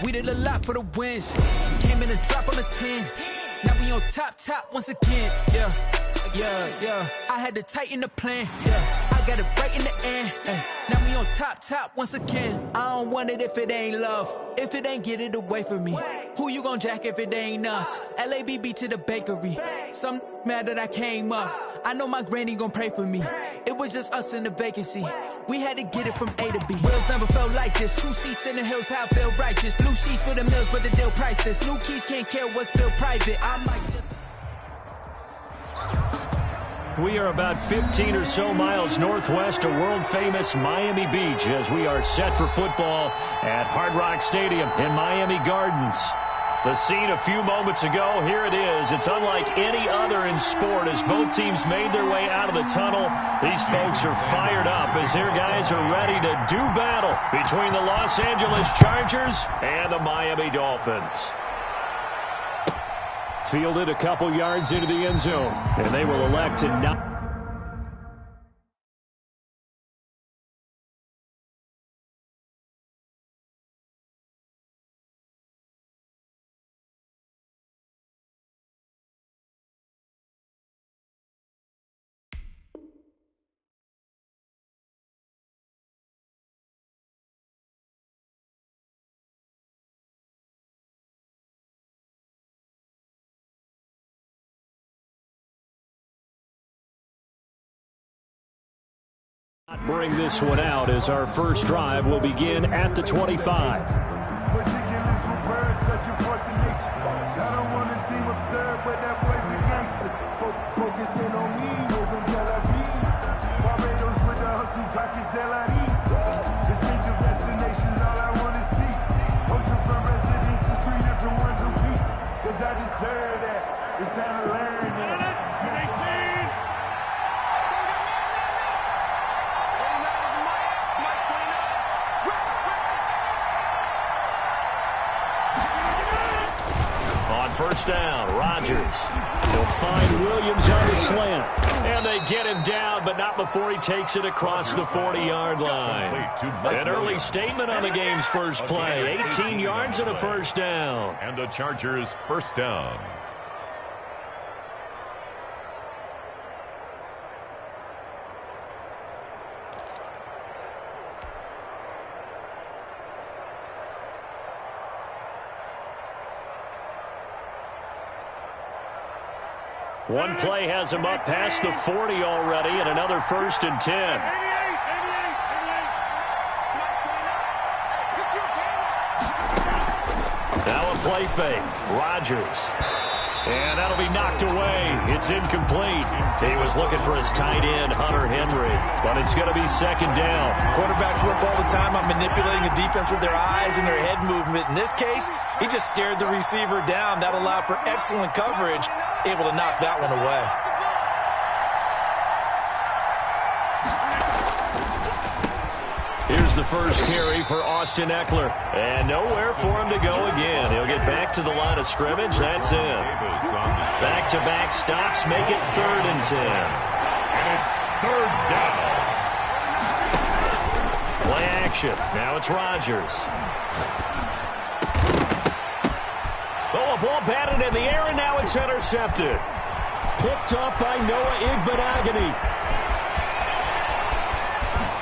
We did a lot for the wins. Came in a drop on a 10. Now we on top once again. Yeah. I had to tighten the plan. Yeah. I got it right in the end. Now we on top once again. I don't want it if it ain't love. If it ain't, get it away from me. Who you gon' jack if it ain't us? LABB to the bakery. Some mad that I came up. I know my granny gon' pray for me. It was just us in the vacancy. We had to get it from A to B. Wheels never felt like this. 2 seats in the hills, how I feel righteous. Blue sheets for the mills, but the deal priceless. New keys can't care what's still private. I might just... We are about 15 or so miles northwest of world-famous Miami Beach as we are set for football at Hard Rock Stadium in Miami Gardens. The scene a few moments ago, here it is. It's unlike any other in sport as both teams made their way out of the tunnel. These folks are fired up as their guys are ready to do battle between the Los Angeles Chargers and the Miami Dolphins. Fielded a couple yards into the end zone, and they will elect to not... bring this one out as our first drive will begin at the 25. Focusing on me, from Tel Aviv. Barbados with the hustle, cocky Zelaris. Distinctive destinations, all I want to see. Oceanfront residences, 3 different ones a week. Cause I deserve that. It's time to learn that. First down, Rodgers. He'll find Williams on the slant. And they get him down, but not before he takes it across the 40-yard line. An early statement on the game's first play. 18 yards and a first down. And the Chargers first down. One play has him up past the 40 already, and another first and 10. Now a play fake. Rodgers. And that'll be knocked away. It's incomplete. He was looking for his tight end, Hunter Henry, but it's going to be second down. Quarterbacks work all the time on manipulating the defense with their eyes and their head movement. In this case, he just stared the receiver down. That allowed for excellent coverage, able to knock that one away. Here's the first carry for Austin Eckler. And nowhere for him to go again. He'll get back to the line of scrimmage. That's it. Back-to-back stops make it 3rd and 10. And it's 3rd down. Play action. Now it's Rodgers. Oh, a ball batted in the air, and now it's intercepted. Picked up by Noah Igbenogany.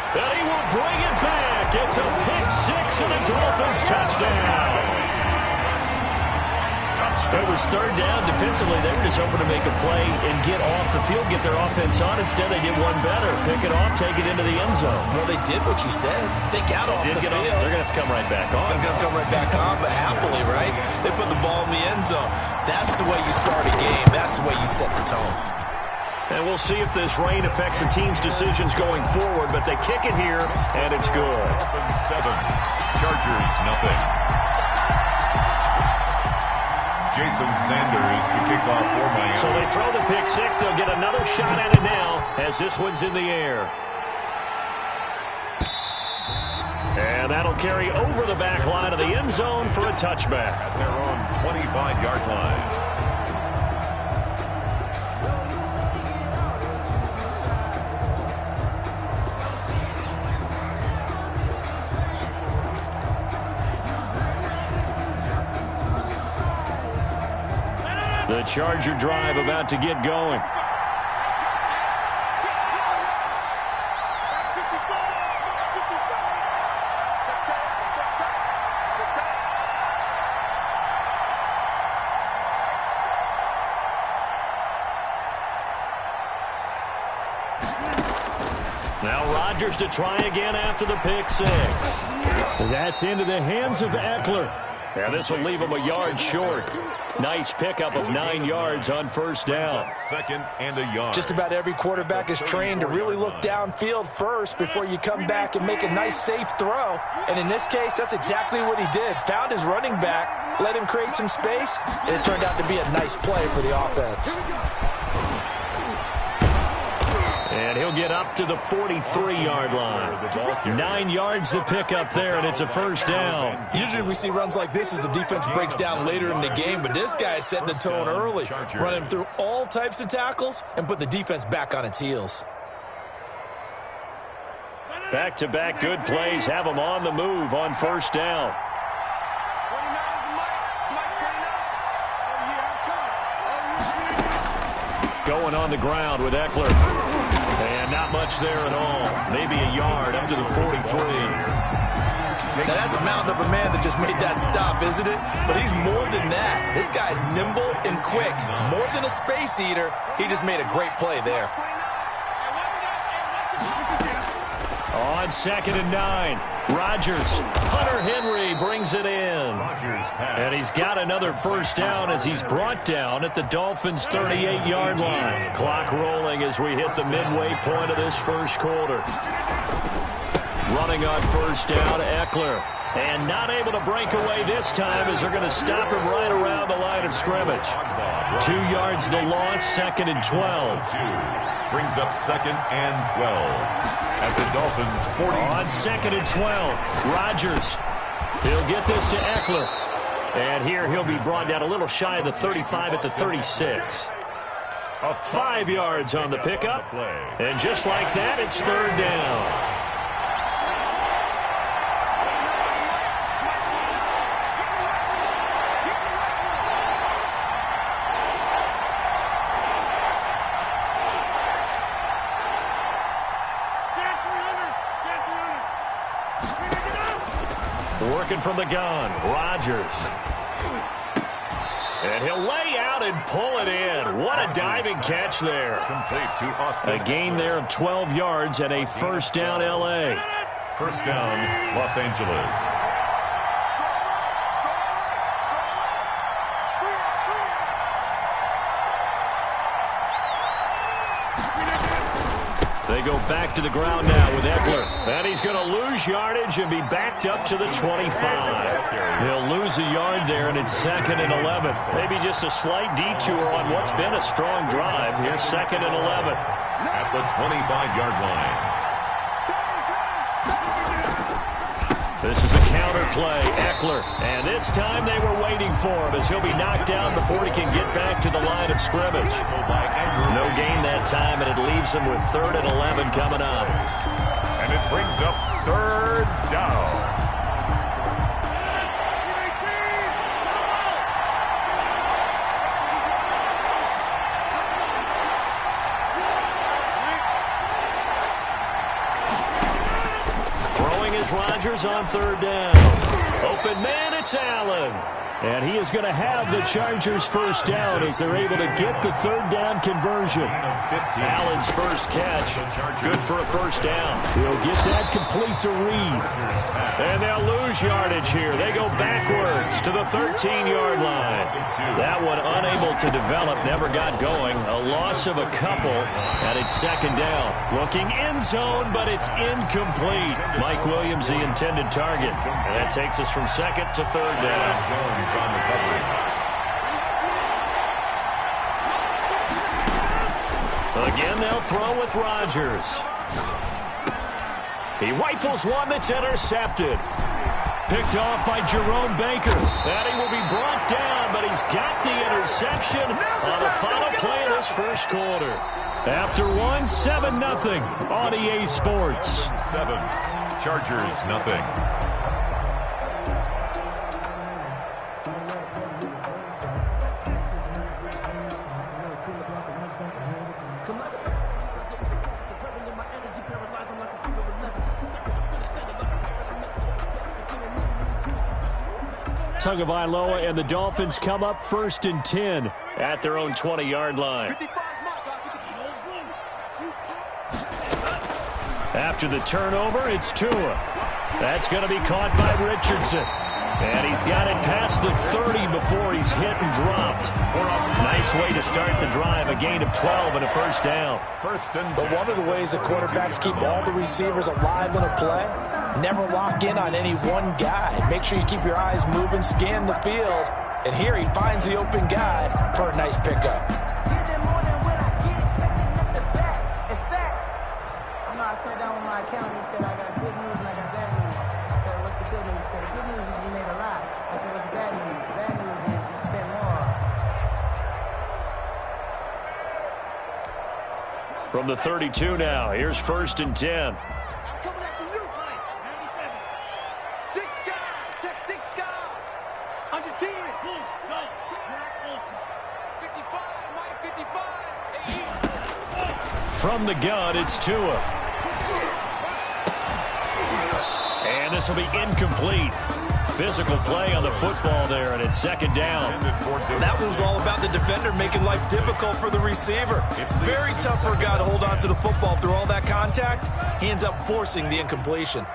And he will bring it back. It's a pick-6 and a Dolphins touchdown. It was 3rd down. Defensively, they were just hoping to make a play and get off the field, get their offense on. Instead, they did one better. Pick it off, take it into the end zone. Well, they did what you said. They got off the field. They're going to have to come right back on. They're going to come right back on, but happily, right? They put the ball in the end zone. That's the way you start a game. That's the way you set the tone. And we'll see if this rain affects the team's decisions going forward, but they kick it here, and it's good. 7, Chargers nothing. Jason Sanders to kick off for Miami. So they throw the pick-6. They'll get another shot at it now as this one's in the air. And that'll carry over the back line of the end zone for a touchback. At their own 25-yard line. The Charger drive about to get going. Now Rodgers to try again after the pick six. That's into the hands of Eckler. And this will leave him a yard short. Nice pickup of 9 yards on first down. Second and a yard. Just about every quarterback is trained to really look downfield first before you come back and make a nice, safe throw. And in this case, that's exactly what he did. Found his running back, let him create some space, and it turned out to be a nice play for the offense. And he'll get up to the 43-yard line. 9 yards to pick up there, and it's a first down. Usually we see runs like this as the defense breaks down later in the game, but this guy is setting the tone early, running through all types of tackles and putting the defense back on its heels. Back-to-back good plays have him on the move on first down. Going on the ground with Eckler. And not much there at all. Maybe a yard up to the 43. Now that's a mountain of a man that just made that stop, isn't it? But he's more than that. This guy's nimble and quick. More than a space eater, he just made a great play there. On second and 9, Rodgers. Hunter Henry brings it in. And he's got another first down as he's brought down at the Dolphins' 38-yard line. Clock rolling as we hit the midway point of this first quarter. Running on first down, Eckler. And not able to break away this time as they're going to stop him right around the line of scrimmage. 2 yards the loss, second and 12. Brings up second and 12 at the Dolphins' 40. On second and 12, Rodgers. He'll get this to Eckler. And here he'll be brought down a little shy of the 35 at the 36. 5 yards on the pickup. And just like that, it's third down. Working from the gun, Rodgers. And he'll lay out and pull it in. What a diving catch there. Complete to Austin. A gain there of 12 yards and a first down L.A. First down, Los Angeles. They go back to the ground now with Eckler. And he's going to lose yardage and be backed up to the 25. He'll lose a yard there, and it's second and 11. Maybe just a slight detour on what's been a strong drive. Here's second and 11. At the 25-yard line. This is a counter play, Eckler. And this time they were waiting for him as he'll be knocked down before he can get back to the line of scrimmage. No gain that time, and it leaves him with third and 11 coming up. And it brings up third down. Rodgers on third down. Open man, it's Allen. And he is going to have the Chargers first down as they're able to get the third down conversion. Allen's first catch, good for a first down. He'll get that complete to Reed. And they'll lose yardage here. They go backwards to the 13-yard line. That one unable to develop, never got going. A loss of a couple, and it's second down. Looking end zone, but it's incomplete. Mike Williams, the intended target. And that takes us from second to third down. On the coverage. Again, they'll throw with Rodgers. He rifles one that's intercepted. Picked off by Jerome Baker. And he will be brought down, but he's got the interception on the final play of this first quarter. After 7-0 on EA Sports. 7, Chargers, nothing. Tagovailoa, and the Dolphins come up 1st and 10 at their own 20-yard line. After the turnover, it's Tua. That's going to be caught by Richardson. And he's got it past the 30 before he's hit and dropped. Nice way to start the drive, a gain of 12 and a first down. But one of the ways the quarterbacks keep all the receivers alive in a play, never lock in on any one guy. Make sure you keep your eyes moving, scan the field. And here he finds the open guy for a nice pickup. I sat down with my accountant. He said, I got good news and I got bad news. I said, what's the good news? He said, the good news is you made a lot. I said, what's the bad news? The bad news is you spent more. From the 32 now, here's 1st and 10. I'm coming after you. 97. 6 guys. Check 6 guys. Under 10. Go. 55. Mike, 55. From the gun, it's Tua. And this will be incomplete. Physical play on the football there, and it's 2nd down. That was all about the defender making life difficult for the receiver. Very tough for a guy to hold on to the football through all that contact. He ends up forcing the incompletion.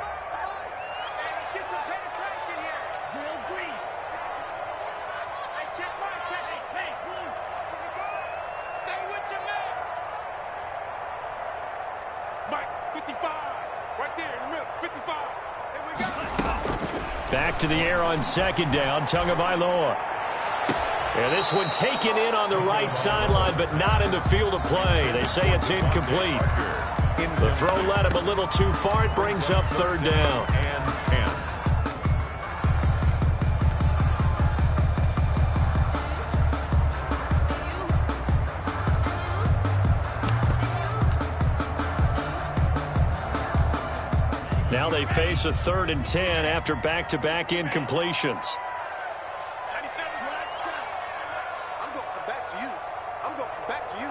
Back to the air on 2nd down, Tagovailoa. And this one taken in on the right sideline, but not in the field of play. They say it's incomplete. The throw led him a little too far. It brings up 3rd down. And 10. Now they face a 3rd and 10 after back-to-back incompletions. 97. I'm going to come back to you. I'm going to come back to you.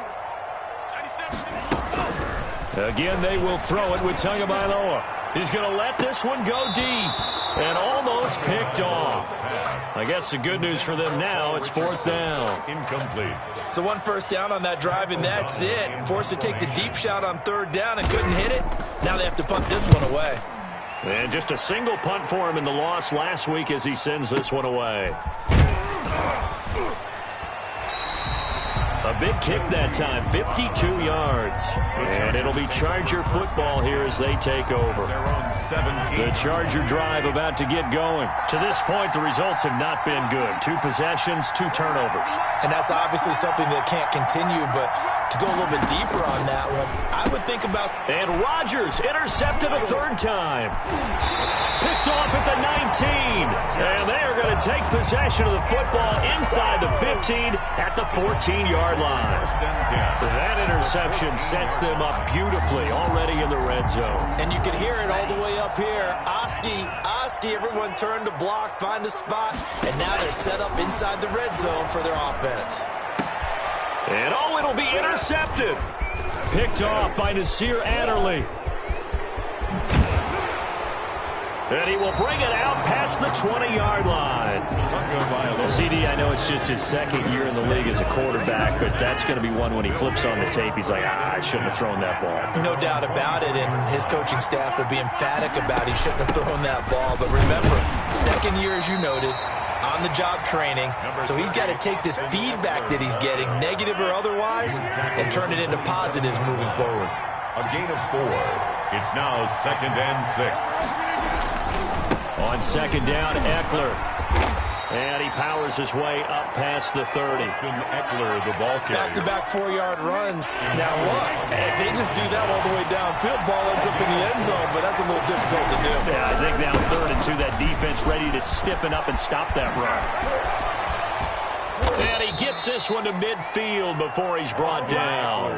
97. Again, they will throw it with Tagovailoa. He's going to let this one go deep and almost picked off. I guess the good news for them now, it's 4th down. Incomplete. So 1 first down on that drive, and that's it. Forced to take the deep shot on 3rd down and couldn't hit it. Now they have to punt this one away. And just a single punt for him in the loss last week as he sends this one away. A big kick that time, 52 yards. And it'll be Charger football here as they take over. They're on 17. The Charger drive about to get going. To this point, the results have not been good. 2 possessions, 2 turnovers. And that's obviously something that can't continue, but to go a little bit deeper on that one, I would think about... And Rodgers intercepted a 3rd time. Picked off at the 19. And they are going to take possession of the football inside the 15 at the 14-yard line. That interception sets them up beautifully already in the red zone. And you can hear it all the way up here. Oski, everyone turned to block, find a spot, and now they're set up inside the red zone for their offense. And it'll be intercepted. Picked off by Nasir Adderley. And he will bring it out past the 20-yard line. CD, I know it's just his 2nd year in the league as a quarterback, but that's going to be one when he flips on the tape. He's like, I shouldn't have thrown that ball. No doubt about it, and his coaching staff will be emphatic about he shouldn't have thrown that ball. But remember, 2nd year, as you noted, on-the-job training, so he's got to take this feedback that he's getting, negative or otherwise, and turn it into positives moving forward. A gain of 4. It's now 2nd and 6. On 2nd down, Eckler. And he powers his way up past the 30. Eckler, the ball carrier. Back-to-back 4-yard runs. Now look, if they just do that all the way downfield, ball ends up in the end zone, but that's a little difficult to do. Yeah, I think now 3rd and 2, that defense ready to stiffen up and stop that run. And he gets this one to midfield before he's brought down.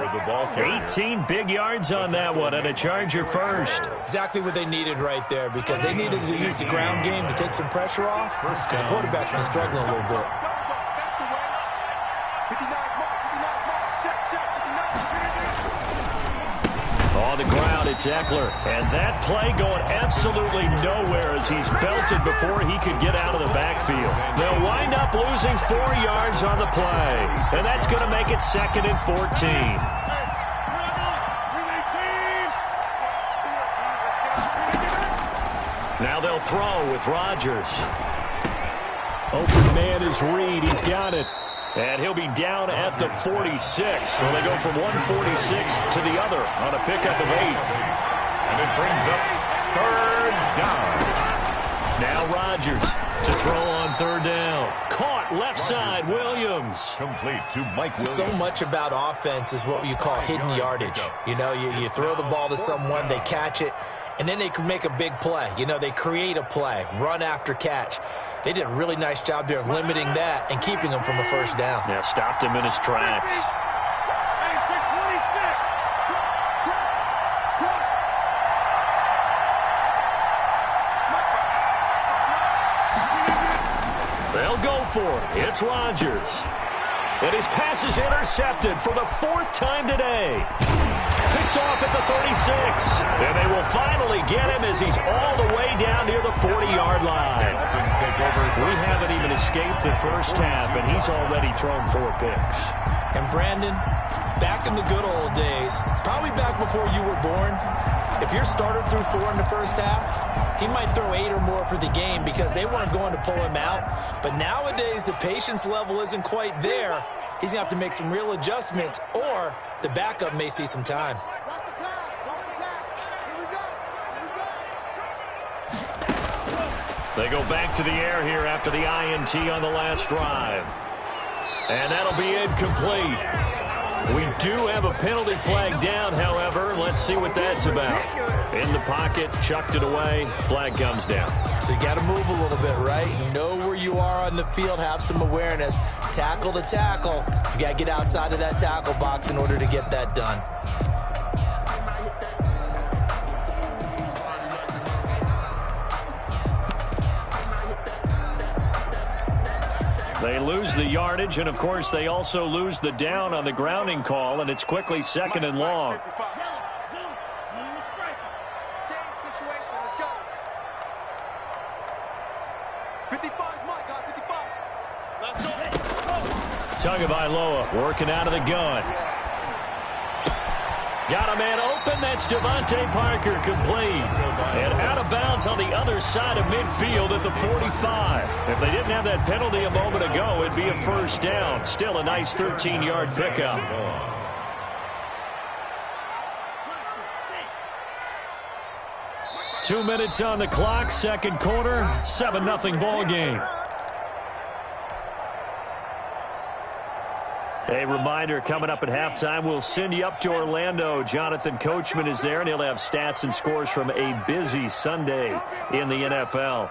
18 big yards on that one, and a Charger first. Exactly what they needed right there, because they needed to use the ground game to take some pressure off, because the quarterback's been struggling a little bit. On the ground, out, it's Eckler. And that play going absolutely nowhere as he's belted before he could get out of the backfield. They'll wind up losing 4 yards on the play. And that's going to make it 2nd and 14. Now they'll throw with Rodgers. Open man is Reed. He's got it. And he'll be down at the 46. So they go from 146 to the other on a pickup of 8. And it brings up 3rd down. Now Rodgers to throw on 3rd down. Caught left side, Williams. Complete to Mike Williams. So much about offense is what you call hidden yardage. You know, you throw the ball to someone, they catch it, and then they can make a big play. You know, they create a play, run after catch. They did a really nice job there of limiting that and keeping him from a 1st down. Yeah, stopped him in his tracks. They'll go for it. It's Rodgers. And his pass is intercepted for the 4th time today. Picked off at the 36. And they will finally get him as he's all the way down near the 40-yard line. We haven't even escaped the 1st half, and he's already thrown 4 picks. And Brandon, back in the good old days, probably back before you were born, if your starter threw 4 in the 1st half, he might throw 8 or more for the game because they weren't going to pull him out. But nowadays, the patience level isn't quite there. He's going to have to make some real adjustments, or the backup may see some time. They go back to the air here after the INT on the last drive. And that'll be incomplete. We do have a penalty flag down, however. Let's see what that's about. In the pocket, chucked it away, flag comes down. So you got to move a little bit, right? Know where you are on the field, have some awareness. Tackle to tackle. You got to get outside of that tackle box in order to get that done. They lose the yardage, and, of course, they also lose the down on the grounding call, and it's quickly 2nd and long. Tagovailoa working out of the gun. Got a man open. That's Devontae Parker, complete. And out of bounds on the other side of midfield at the 45. If they didn't have that penalty a moment ago, it'd be a 1st down. Still a nice 13-yard pickup. Two minutes on the clock, 2nd quarter, 7-0 ball game. A reminder, coming up at halftime, we'll send you up to Orlando. Jonathan Coachman is there, and he'll have stats and scores from a busy Sunday in the NFL.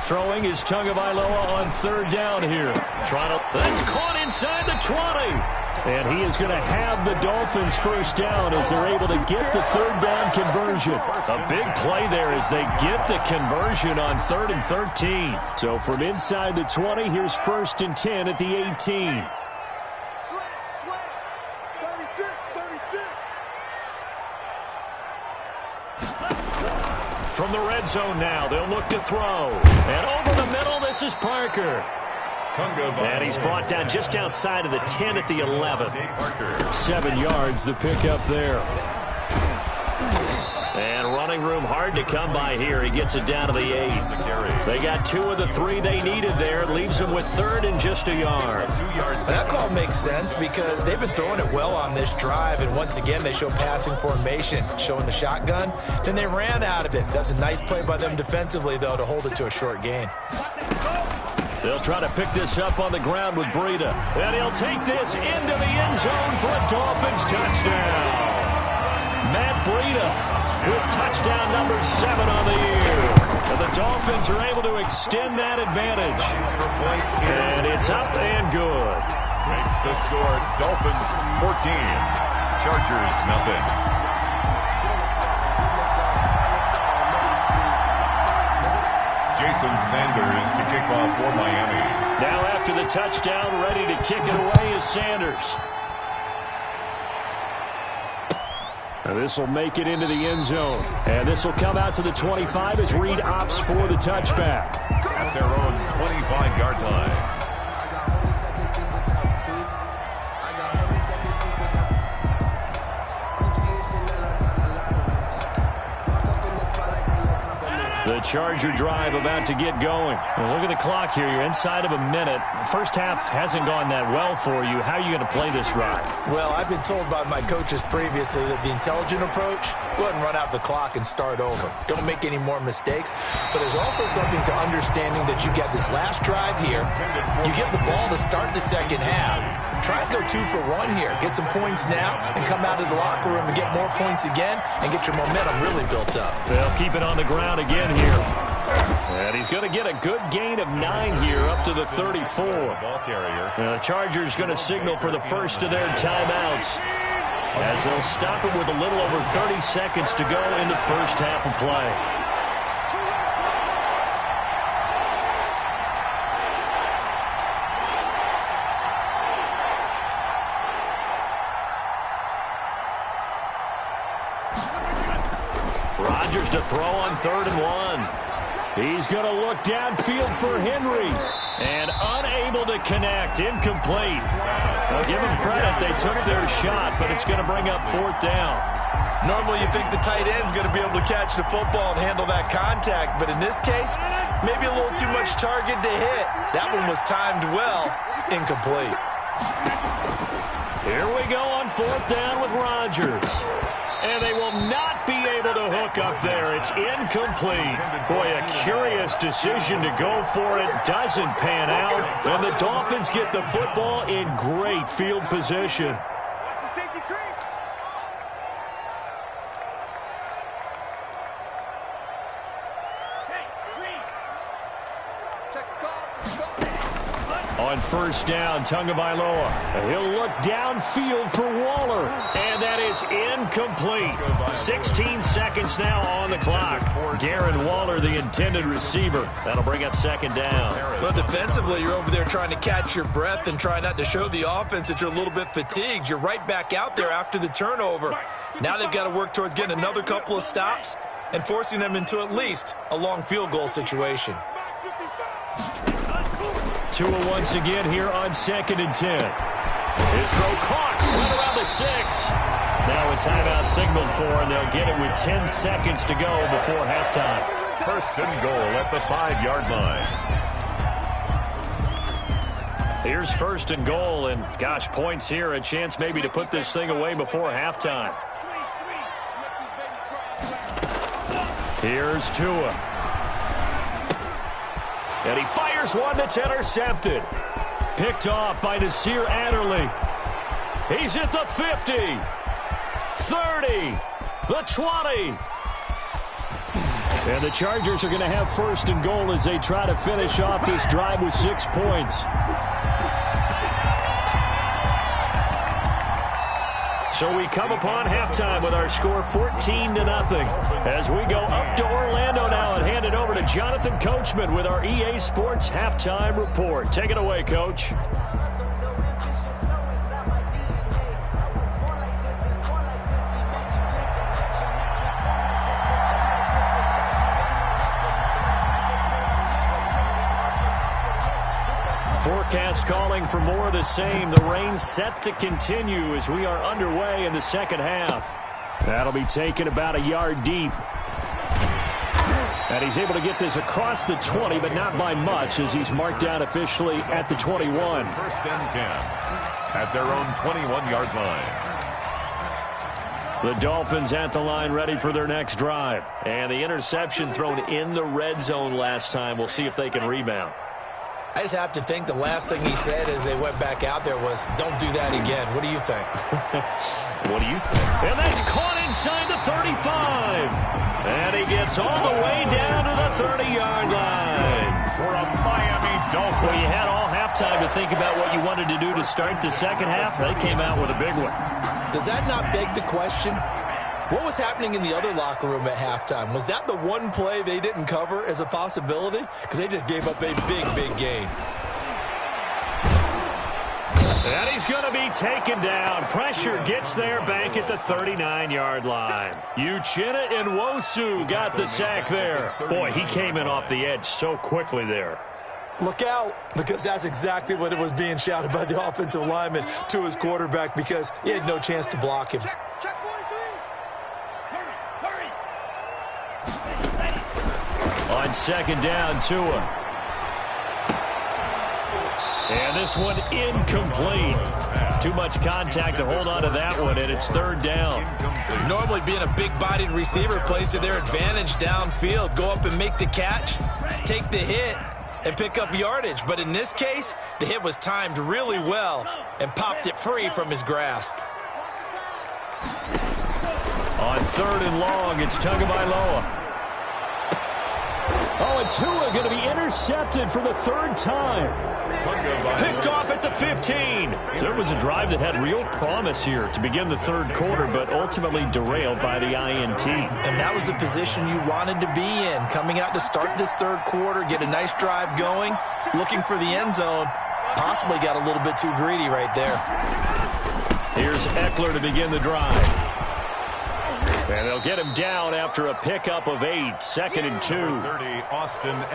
Throwing is Tagovailoa on 3rd down here. That's caught inside the 20. And he is going to have the Dolphins 1st down as they're able to get the 3rd down conversion. A big play there as they get the conversion on 3rd and 13. So from inside the 20, here's 1st and 10 at the 18. From the red zone now, they'll look to throw. And over the middle, this is Parker. And he's brought down just outside of the 10 at the 11. 7 yards, the pickup there. And running room hard to come by here. He gets it down to the 8. They got 2 of the 3 they needed there. It leaves them with 3rd and just a yard. That call makes sense because they've been throwing it well on this drive. And once again, they show passing formation, showing the shotgun. Then they ran out of it. That's a nice play by them defensively, though, to hold it to a short gain. They'll try to pick this up on the ground with Breida. And he'll take this into the end zone for a Dolphins touchdown. Matt Breida with touchdown number 7 on the year. And the Dolphins are able to extend that advantage. And it's up and good. Makes the score Dolphins 14, Chargers nothing. Jason Sanders to kick off for Miami. Now after the touchdown, ready to kick it away is Sanders. And this will make it into the end zone. And this will come out to the 25 as Reed opts for the touchback. At their own 25-yard line. The Charger drive about to get going. Well, look at the clock here. You're inside of a minute. First half hasn't gone that well for you. How are you going to play this drive? Well, I've been told by my coaches previously that the intelligent approach, go ahead and run out the clock and start over. Don't make any more mistakes. But there's also something to understanding that you get this last drive here. You get the ball to start the second half. Try and go 2 for 1 here. Get some points now and come out of the locker room and get more points again and get your momentum really built up. They'll keep it on the ground again here. And he's going to get a good gain of 9 here up to the 34. Ball carrier. The Chargers going to signal for the first of their timeouts as they'll stop it with a little over 30 seconds to go in the first half of play. Rodgers to throw on 3rd and 1. He's going to look downfield for Henry. And unable to connect. Incomplete. Well, give them credit. They took their shot, but it's going to bring up 4th down. Normally you think the tight end's going to be able to catch the football and handle that contact, but in this case, maybe a little too much target to hit. That one was timed well. Incomplete. Here we go on 4th down with Rodgers. And they will not be able to hook up there. It's incomplete. Boy, a curious decision to go for it. Doesn't pan out. And the Dolphins get the football in great field position. On 1st down, Tagovailoa. He'll look downfield for Waller. And that is incomplete. 16 seconds now on the clock. Darren Waller, the intended receiver. That'll bring up 2nd down. Well, defensively, you're over there trying to catch your breath and try not to show the offense that you're a little bit fatigued. You're right back out there after the turnover. Now they've got to work towards getting another couple of stops and forcing them into at least a long field goal situation. Tua once again here on 2nd and 10. His throw caught right around the 6. Now a timeout signaled for, and they'll get it with 10 seconds to go before halftime. 1st and goal at the 5-yard line. Here's 1st and goal, and gosh, points here, a chance maybe to put this thing away before halftime. Here's Tua. And he fires one that's intercepted. Picked off by Nasir Adderley. He's at the 50. 30. The 20. And the Chargers are going to have 1st and goal as they try to finish off this drive with 6 points. So we come upon halftime with our score 14-0 as we go up to Orlando now and hand it over to Jonathan Coachman with our EA Sports Halftime Report. Take it away, Coach. Forecast calling for more of the same. The rain set to continue as we are underway in the second half. That'll be taken about a yard deep. And he's able to get this across the 20, but not by much as he's marked down officially at the 21. 1st and 10 at their own 21-yard line. The Dolphins at the line ready for their next drive. And the interception thrown in the red zone last time. We'll see if they can rebound. I just have to think the last thing he said as they went back out there was, don't do that again. What do you think? What do you think? And that's caught inside the 35. And he gets all the way down to the 30-yard line. For a Miami Dolphin. Well, you had all halftime to think about what you wanted to do to start the second half. They came out with a big one. Does that not beg the question? What was happening in the other locker room at halftime? Was that the one play they didn't cover as a possibility? Because they just gave up a big, big gain. And he's going to be taken down. Pressure gets there back at the 39-yard line. Uchenna Nwosu got the sack there. Boy, he came in off the edge so quickly there. Look out, because that's exactly what it was being shouted by the offensive lineman to his quarterback, because he had no chance to block him. Check 43. Hurry. On second down, Tua. And this one incomplete. Too much contact to hold on to that one, and it's third down. Normally being a big-bodied receiver plays to their advantage downfield. Go up and make the catch, take the hit, and pick up yardage. But in this case, the hit was timed really well and popped it free from his grasp. On third and long, it's Tagovailoa. Oh, and Tua going to be intercepted for the third time. Picked off at the 15. So it was a drive that had real promise here to begin the third quarter, but ultimately derailed by the INT. And that was the position you wanted to be in. Coming out to start this third quarter, get a nice drive going, looking for the end zone. Possibly got a little bit too greedy right there. Here's Eckler to begin the drive. And they'll get him down after a pickup of 8. Second and 2.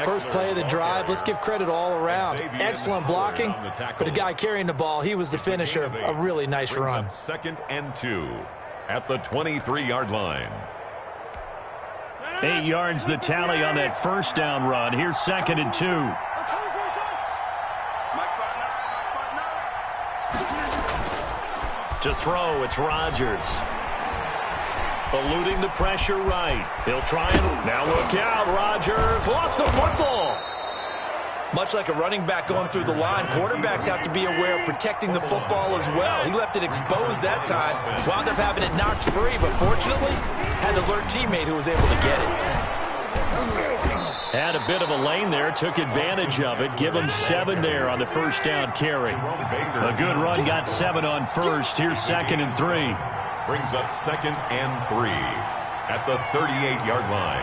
First play of the drive. Let's give credit all around. Excellent blocking, but the guy carrying the ball, he was the finisher. A really nice run. Second and 2 at the 23-yard line. 8 yards the tally on that first down run. Here's second and 2. To throw, it's Rodgers. Eluding the pressure right. He'll try and now look out. Rodgers lost the football. Much like a running back going through the line, quarterbacks have to be aware of protecting the football as well. He left it exposed that time, wound up having it knocked free, but fortunately had an alert teammate who was able to get it. Had a bit of a lane there, took advantage of it. Give him 7 there on the first down carry. A good run, got 7 on first. Here's second and 3. Brings up second and 3 at the 38-yard line.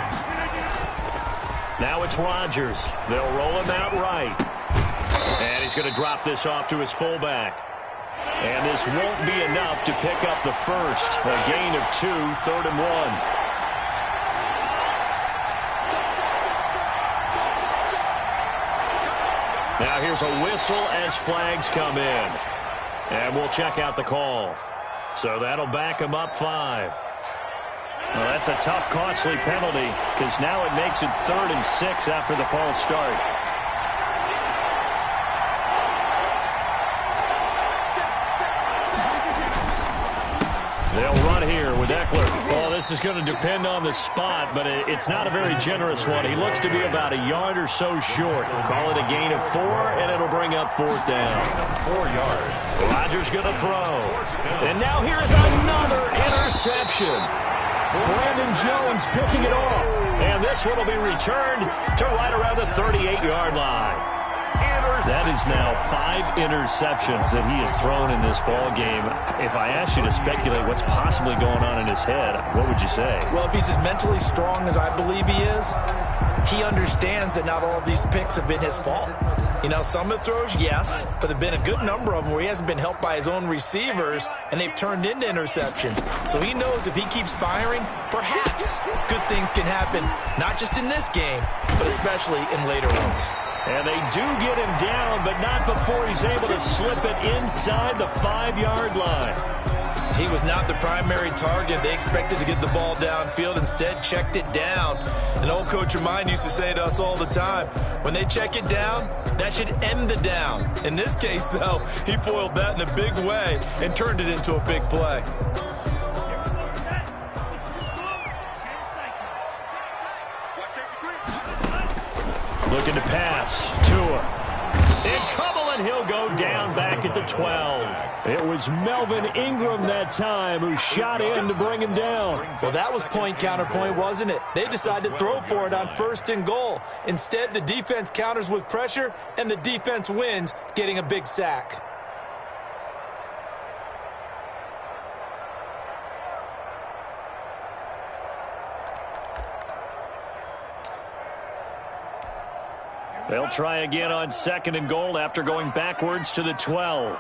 Now it's Rodgers. They'll roll him out right. And he's going to drop this off to his fullback. And this won't be enough to pick up the first. A gain of 2, third and 1. Now here's a whistle as flags come in. And we'll check out the call. So that'll back him up 5. Well, that's a tough, costly penalty because now it makes it 3rd and 6 after the false start. They'll run here with Eckler. Well, this is going to depend on the spot, but it's not a very generous one. He looks to be about a yard or so short. Call it a gain of 4, and it'll bring up 4th down. 4 yards. Rodgers going to throw. And now here's another interception. Brandon Jones picking it off. And this one will be returned to right around the 38-yard line. That is now 5 interceptions that he has thrown in this ball game. If I asked you to speculate what's possibly going on in his head, what would you say? Well, if he's as mentally strong as I believe he is, he understands that not all of these picks have been his fault. You know, some of the throws, yes, but there have been a good number of them where he hasn't been helped by his own receivers, and they've turned into interceptions. So he knows if he keeps firing, perhaps good things can happen, not just in this game, but especially in later ones. And they do get him down, but not before he's able to slip it inside the 5-yard line. He was not the primary target. They expected to get the ball downfield. Instead, checked it down. An old coach of mine used to say to us all the time, when they check it down, that should end the down. In this case, though, he foiled that in a big way and turned it into a big play. Looking to pass. Tua. In trouble, and he'll go down back at the 12. It was Melvin Ingram that time who shot in to bring him down. Well, that was point counterpoint, wasn't it? They decided to throw for it on 1st and goal. Instead, the defense counters with pressure, and the defense wins, getting a big sack. They'll try again on 2nd and goal after going backwards to the 12.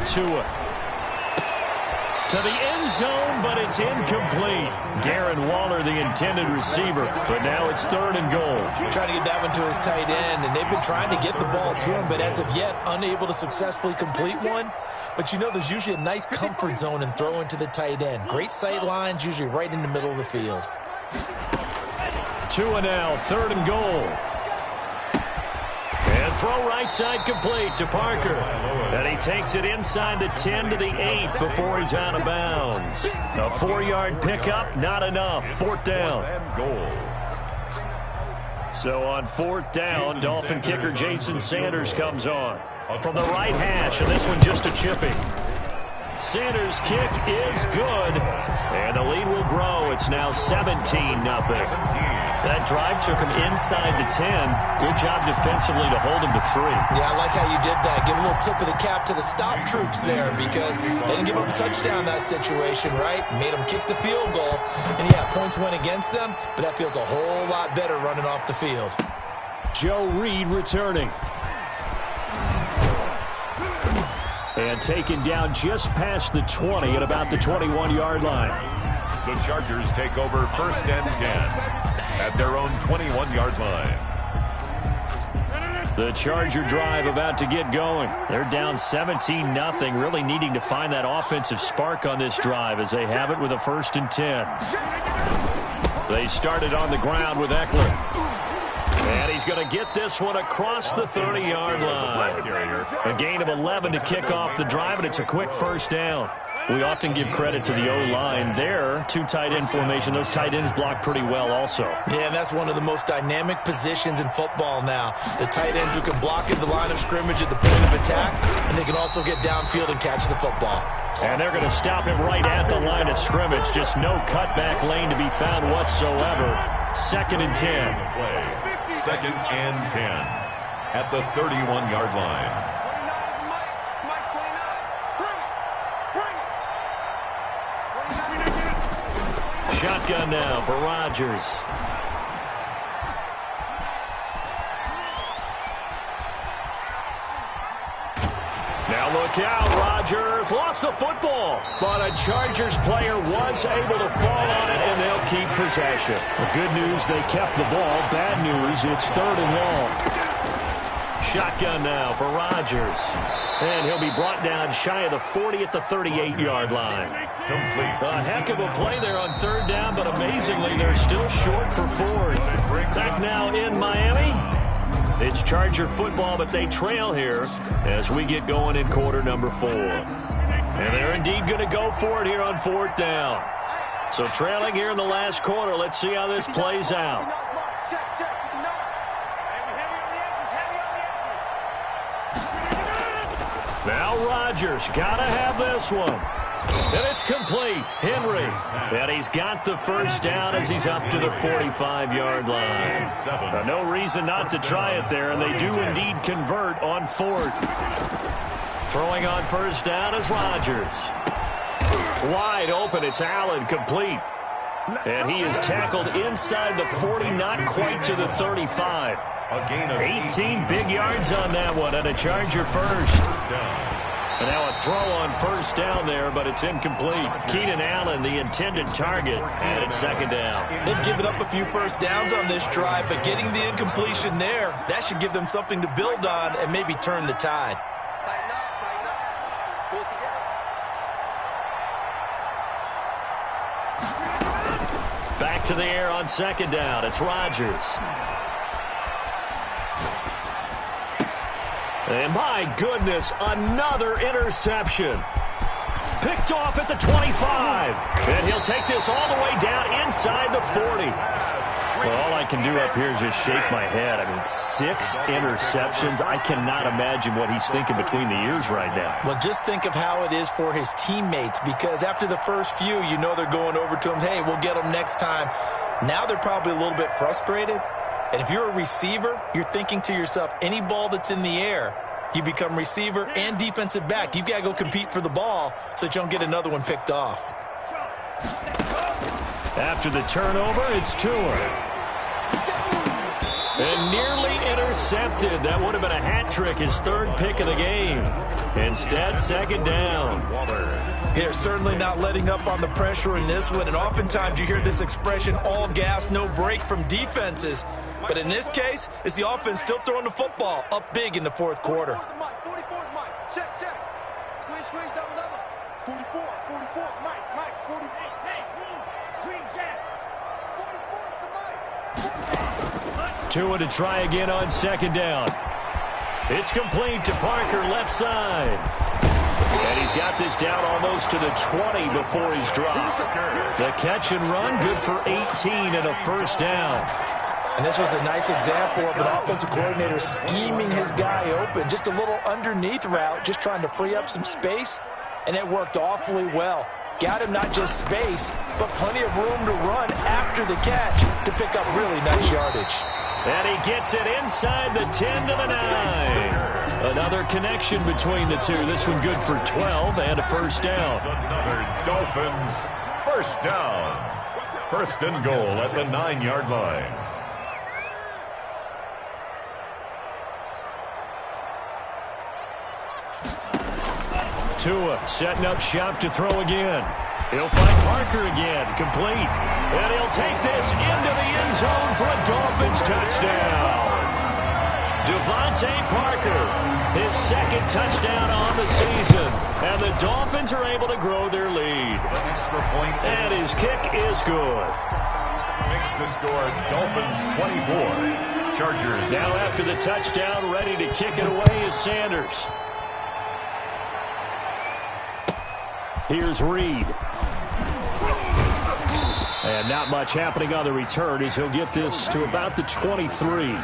Tua. To the end zone, but it's incomplete. Darren Waller, the intended receiver, but now it's 3rd and goal. Trying to get that one to his tight end, and they've been trying to get the ball to him, but as of yet, unable to successfully complete one. But you know, there's usually a nice comfort zone in throwing to the tight end. Great sight lines, usually right in the middle of the field. Tua now, 3rd and goal. And throw right side complete to Parker. And he takes it inside the 10 to the 8 before he's out of bounds. A 4-yard pickup, not enough. 4th down. So on 4th down, Dolphin kicker Jason Sanders comes on from the right hash, and this one just a chipping. Sanders' kick is good, and the lead will grow. It's now 17-0. That drive took him inside the 10. Good job defensively to hold him to 3. Yeah, I like how you did that. Give a little tip of the cap to the stop troops there because they didn't give up a touchdown in that situation, right? Made them kick the field goal. And, yeah, points went against them, but that feels a whole lot better running off the field. Joe Reed returning. And taken down just past the 20 at about the 21-yard line. The Chargers take over 1st and 10 at their own 21-yard line. The Charger drive about to get going. They're down 17-0, really needing to find that offensive spark on this drive as they have it with a 1st and 10. They started on the ground with Eckler. And he's going to get this one across the 30-yard line. A gain of 11 to kick off the drive, and it's a quick 1st down. We often give credit to the O-line there. 2 tight end formation. Those tight ends block pretty well also. Yeah, and that's one of the most dynamic positions in football now. The tight ends who can block at the line of scrimmage at the point of attack, and they can also get downfield and catch the football. And they're going to stop him right at the line of scrimmage. Just no cutback lane to be found whatsoever. 2nd and 10. 2nd and 10 at the 31-yard line. Shotgun now for Rodgers. Now look out, Rodgers lost the football, but a Chargers player was able to fall on it, and they'll keep possession. Well, good news, they kept the ball. Bad news, it's 3rd and long. Shotgun now for Rodgers. And he'll be brought down shy of the 40 at the 38-yard line. Complete. A heck of a play there on 3rd down, but amazingly, they're still short for 4th. Back now in Miami. It's Charger football, but they trail here as we get going in quarter number 4. And they're indeed going to go for it here on 4th down. So trailing here in the last quarter. Let's see how this plays out. Now Rodgers got to have this one. And it's complete. Henry. And he's got the 1st down as he's up to the 45-yard line. No reason not to try it there, and they do indeed convert on 4th. Throwing on 1st down is Rodgers. Wide open. It's Allen, complete. And he is tackled inside the 40, not quite to the 35. 18 big yards on that one, and a Charger 1st. And now a throw on 1st down there, but it's incomplete. Keenan Allen, the intended target, and it's 2nd down. They've given up a few 1st downs on this drive, but getting the incompletion there, that should give them something to build on and maybe turn the tide. Back to the air on 2nd down. It's Rodgers. And my goodness, another interception. Picked off at the 25. And he'll take this all the way down inside the 40. Well, all I can do up here is just shake my head. I mean, 6 interceptions. I cannot imagine what he's thinking between the ears right now. Well, just think of how it is for his teammates, because after the first few, you know they're going over to him, hey, we'll get him next time. Now they're probably a little bit frustrated. And if you're a receiver, you're thinking to yourself, any ball that's in the air, you become receiver and defensive back. You've got to go compete for the ball so that you don't get another one picked off. After the turnover, it's Tua. And nearly intercepted. That would have been a hat trick, his third pick of the game. Instead, second down. They're certainly not letting up on the pressure in this one, and oftentimes you hear this expression, all gas, no break from defenses. But in this case, it's the offense still throwing the football up big in the fourth quarter. 44 is Mike. Check. Squeeze, double. 44 is Mike. 44. Hey, Green Jack. 44 is the Mike. Tua to try again on second down. It's complete to Parker, left side. And he's got this down almost to the 20 before he's dropped. The catch and run, good for 18 and a first down. And this was a nice example of an offensive coordinator scheming his guy open. Just a little underneath route, just trying to free up some space, and it worked awfully well. Got him not just space, but plenty of room to run after the catch to pick up really nice yardage. And he gets it inside the 10 to the 9. Another connection between the two. This one good for 12 and a first down. Another Dolphins first down. First and goal at the 9-yard line. Tua setting up shop to throw again. He'll find Parker again, complete. And he'll take this into the end zone for a Dolphins touchdown. Devontae Parker, his second touchdown on the season. And the Dolphins are able to grow their lead. And his kick is good. Makes the score Dolphins 24. Chargers. Now after the touchdown, ready to kick it away is Sanders. Here's Reed. And not much happening on the return as he'll get this to about the 23.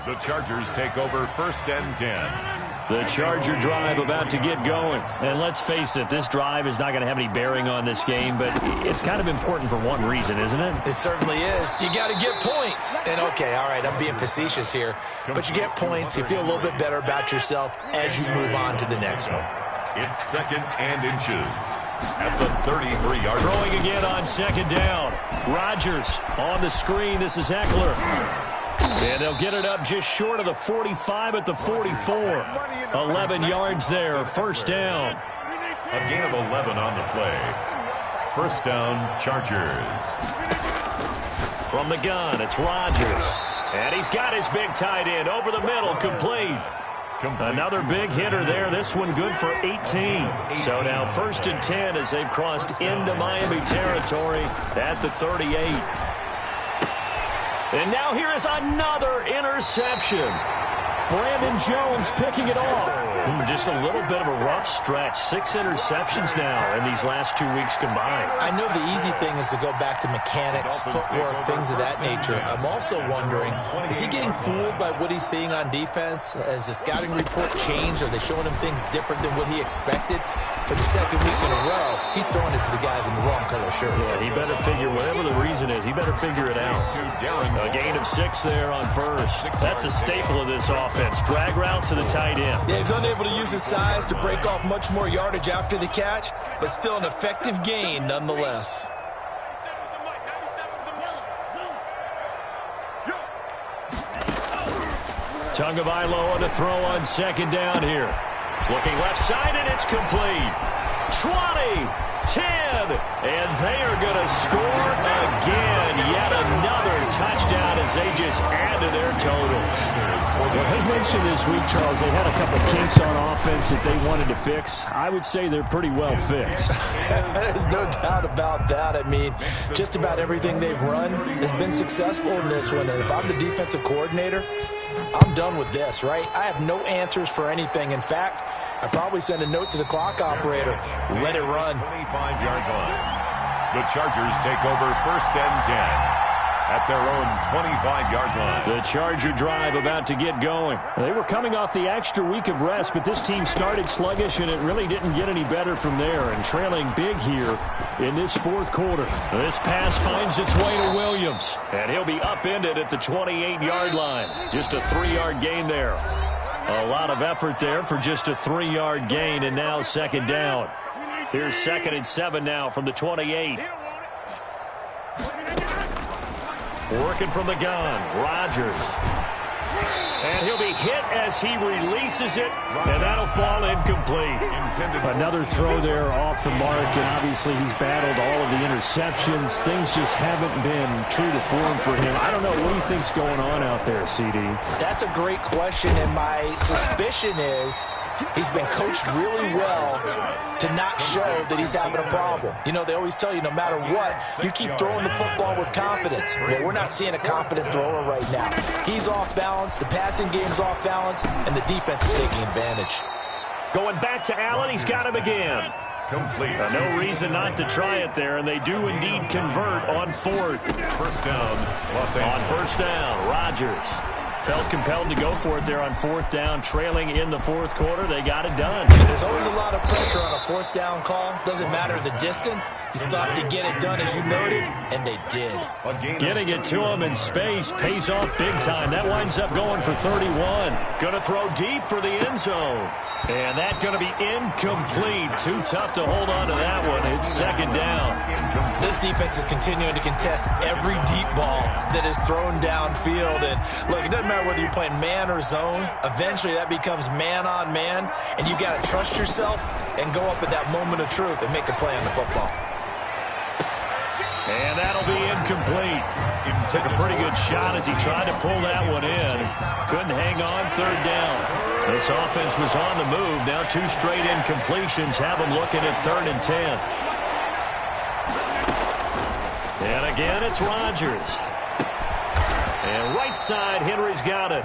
The Chargers take over first and 10. The Charger drive about to get going. And let's face it, this drive is not going to have any bearing on this game, but it's kind of important for one reason, isn't it? It certainly is. You got to get points. And okay, all right, I'm being facetious here, but you get points, you feel a little bit better about yourself as you move on to the next one. It's second and inches at the 33-yard line. Throwing again on second down. Rodgers on the screen. This is Eckler. And they'll get it up just short of the 45 at the 44. 11 yards there. First down. A gain of 11 on the play. First down, Chargers. From the gun, it's Rodgers. And he's got his big tight end over the middle, complete. Another big hitter there. This one good for 18. So now first and 10 as they've crossed into Miami territory at the 38. And now here is another interception. Brandon Jones picking it off. Just a little bit of a rough stretch. 6 interceptions now in these last 2 weeks combined. I know the easy thing is to go back to mechanics, footwork, things of that nature. I'm also wondering, is he getting fooled by what he's seeing on defense? Has the scouting report changed? Are they showing him things different than what he expected? For the second week in a row, he's throwing it to the guys in the wrong color shirts. Yeah, he better figure, whatever the reason is, he better figure it out. A gain of 6 there on first. That's a staple of this offense. Drag route to the tight end. Yeah, he's unable to use his size to break off much more yardage after the catch, but still an effective gain nonetheless. Tagovailoa to throw on second down here. Looking left side, and it's complete. 20, 10, and they are going to score again. Yet another touchdown as they just add to their totals. Well, they mentioned this week, Charles, they had a couple kinks on offense that they wanted to fix. I would say they're pretty well fixed. There's no doubt about that. I mean, just about everything they've run has been successful in this one. And if I'm the defensive coordinator, I'm done with this, right? I have no answers for anything. In fact, I probably send a note to the clock operator. Let it run. 25-yard line. The Chargers take over first and 10 at their own 25-yard line. The Charger drive about to get going. They were coming off the extra week of rest, but this team started sluggish, and it really didn't get any better from there, and trailing big here in this fourth quarter. This pass finds its way to Williams, and he'll be upended at the 28-yard line. Just a 3-yard gain there. A lot of effort there for just a 3-yard gain, and now second down. Here's 2nd and 7 now from the 28. Working from the gun, Rodgers. And he'll be hit as he releases it, and that'll fall incomplete. Another throw there off the mark, and obviously he's battled all of the interceptions. Things just haven't been true to form for him. I don't know. What do you think's going on out there, CD? That's a great question, and my suspicion is he's been coached really well to not show that he's having a problem. You know, they always tell you no matter what, you keep throwing the football with confidence. Well, we're not seeing a confident thrower right now. He's off balance, the passing game's off balance, and the defense is taking advantage. Going back to Allen, he's got him again. Complete. No reason not to try it there, and they do indeed convert on fourth. First down, Los Angeles. On first down, Rodgers felt compelled to go for it there on fourth down, trailing in the fourth quarter. They got it done. There's always a lot of pressure on a fourth down call. Doesn't matter the distance. You still have to get it done, as you noted, and they did. Getting it to him in space pays off big time. That winds up going for 31. Going to throw deep for the end zone. And that's going to be incomplete. Too tough to hold on to that one. It's second down. This defense is continuing to contest every deep ball that is thrown downfield. And look, it doesn't matter whether you're playing man or zone. Eventually that becomes man on man. And you got to trust yourself and go up at that moment of truth and make a play on the football. And that'll be incomplete. Took a pretty good shot as he tried to pull that one in. Couldn't hang on, third down. This offense was on the move. Now two straight incompletions have them looking at 3rd and 10. And again, it's Rodgers. And right side, Henry's got it.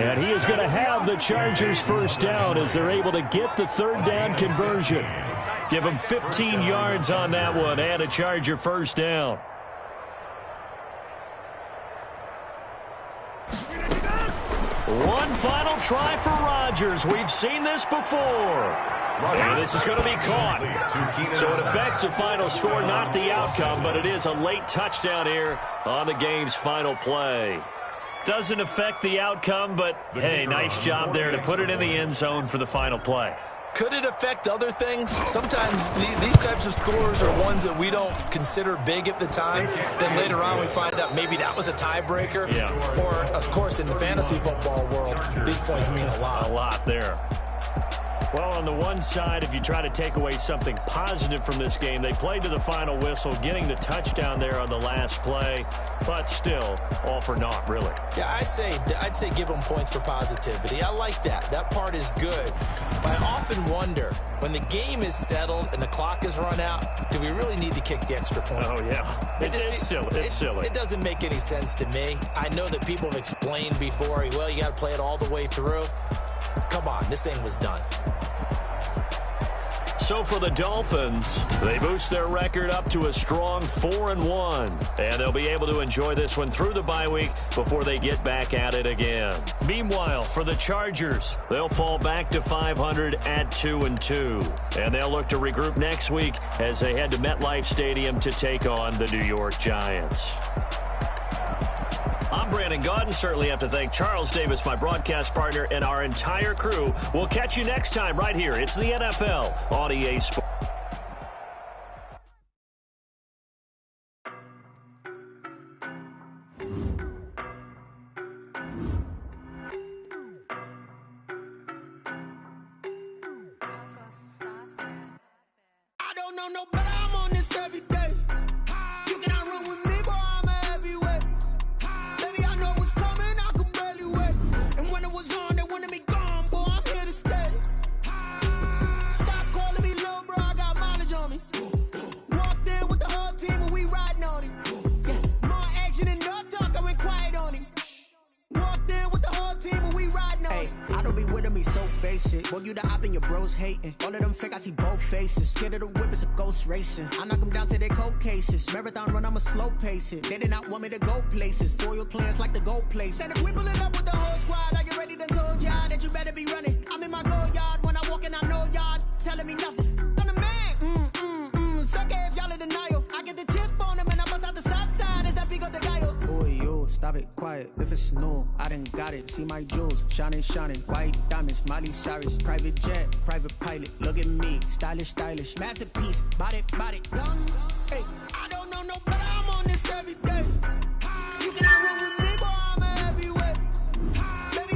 And he is going to have the Chargers first down as they're able to get the third down conversion. Give him 15 yards on that one and a Charger first down. One final try for Rodgers. We've seen this before. And this is going to be caught. So it affects the final score, not the outcome, but it is a late touchdown here on the game's final play. Doesn't affect the outcome, but hey, nice job there to put it in the end zone for the final play. Could it affect other things? Sometimes these types of scores are ones that we don't consider big at the time. Then later on we find out maybe that was a tiebreaker. Yeah. Or, of course, in the fantasy football world, these points mean a lot. A lot there. Well, on the one side, if you try to take away something positive from this game, they played to the final whistle, getting the touchdown there on the last play, but still, all for naught, really. Yeah, I'd say give them points for positivity. I like that. That part is good. But I often wonder, when the game is settled and the clock is run out, do we really need to kick the extra point? Oh, yeah. It's silly. It's silly. It doesn't make any sense to me. I know that people have explained before, well, you got to play it all the way through. Come on, this thing was done. So for the Dolphins, they boost their record up to a strong 4-1. And they'll be able to enjoy this one through the bye week before they get back at it again. Meanwhile, for the Chargers, they'll fall back to 500 at 2-2. And they'll look to regroup next week as they head to MetLife Stadium to take on the New York Giants. I'm Brandon Gaudin. Certainly have to thank Charles Davis, my broadcast partner, and our entire crew. We'll catch you next time right here. It's the NFL on EA Sports. I don't know no better, I'm on this every day. You cannot run with me, boy, I'm a heavyweight. Baby, I know what's coming, I could barely wait. And when it was on, they wanted me gone, boy, I'm here to stay. Stop calling me little bro, I got mileage on me. Walked in with the whole team and we riding on him. Yeah, more action and no talk, I went quiet on him. Walked in with the whole team and we riding on him. I don't be with him, he's so basic. Boy, you the op and your bros hating. All of them fake, I see both faces. Scared of the whip, it's a ghost racing. I knock them down to their cold cases. Marathon run, I'ma slow pace it. They did not want me to go places. Foil plans like the gold place. And if we pull it up with the whole squad, I get ready to told y'all that you better be running. I'm in my go yard, when I walk in, I know y'all telling me nothing. I'm the man, suck it if y'all in denial. I get the chip on them and I bust out the south side, is that big of the guy? Boy, yo, stop it, quiet. If it's new, I done got it. See my jewels, shining, white diamonds, Miley Cyrus, private jet, private pilot. Look at me, stylish, masterpiece, body, young. Hey, I don't know no better, I'm on this every day. You cannot run with me, boy, I'm a heavyweight. Baby,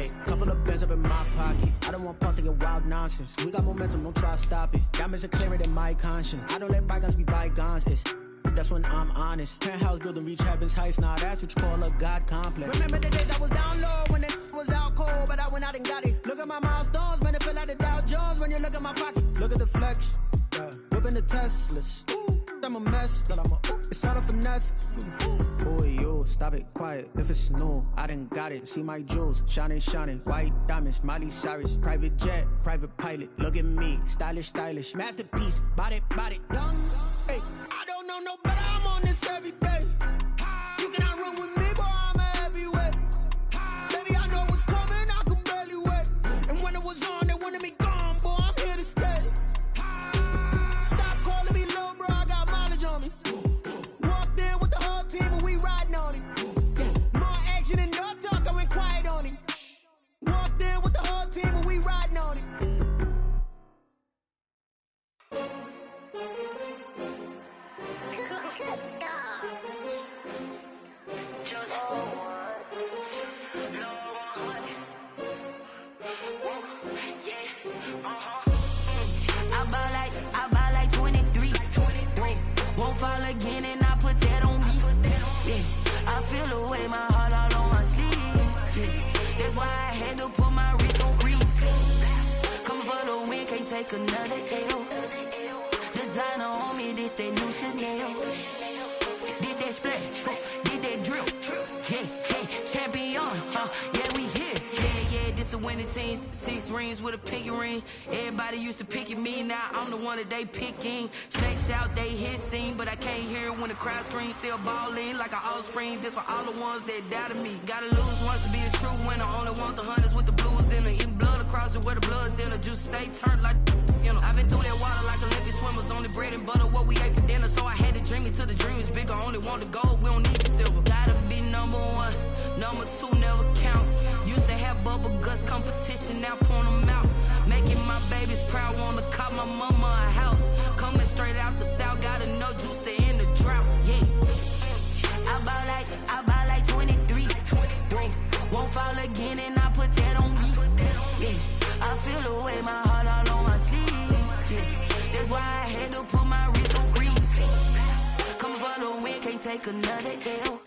Hey, couple of bands up in my pocket. I don't want pause to get wild nonsense. We got momentum, don't try to stop it. Diamonds are clearer than my conscience. I don't let bygones be bygones. That's when I'm honest. Penthouse building, reach heaven's heights. Nah, that's what you call a God complex. Remember the days I was down low when it was out cold, but I went out and got it. Look at my milestones, man, it feel like the Dow Jones when you look at my pocket. Look at the flex, whipping the Teslas. I'm a mess, but it's all a finesse. Boy, yo, stop it, quiet. If it's new, I done got it. See my jewels, shining, shining. White diamonds, Miley Cyrus. Private jet, private pilot. Look at me, stylish, stylish. Masterpiece, body, young. Hey, I don't know no better. I'm on this every day. You cannot run with me, boy. I'm a heavyweight. Baby, I know what's coming. I could barely wait. And when it was on, they wanted me gone, boy. I'm here to stay. Stop calling me little bro. I got mileage on me. Walked in with the whole team and we riding on it. More action and no talk. I went quiet on it. Walked in with the whole team and we riding on it. I buy like 23. Won't fall again and I put that on me. Yeah, I feel the way my heart all on my sleeve. Yeah, that's why I had to put my wrist on freeze. Coming for the win, can't take another L. Designer on me, this that new Chanel. Did that splash, did that drill. Yeah, champion, yeah, we here. Yeah, this the winning team. 6 rings with a pinky ring. Everybody used to pick at me, now I'm the one that they picking. Snakes out, they hit scene, but I can't hear it when the crowd screams. Still balling like an offspring. This for all the ones that doubted me. Gotta lose once to be a true winner. Only want the hunters with the blues in it. Eating blood across it where the blood thinner. Juice stay turned like, you know. I've been through that water like Olympic swimmers. Only bread and butter, what we ate for dinner. So I had to dream it till the dream is bigger. Only want the gold, we don't need the silver. Gotta be number 1, number 2 never count. Used to have bubble guts competition, now point them out. Making my babies proud, wanna cop my mama a house. Coming straight out the south, gotta know juice to end the drought. Yeah, I buy like 23. Won't fall again and I put that on me. Yeah, I feel the way my heart all on my sleeve. Yeah, that's why I had to put my wrist on freeze. Coming for the win, can't take another L.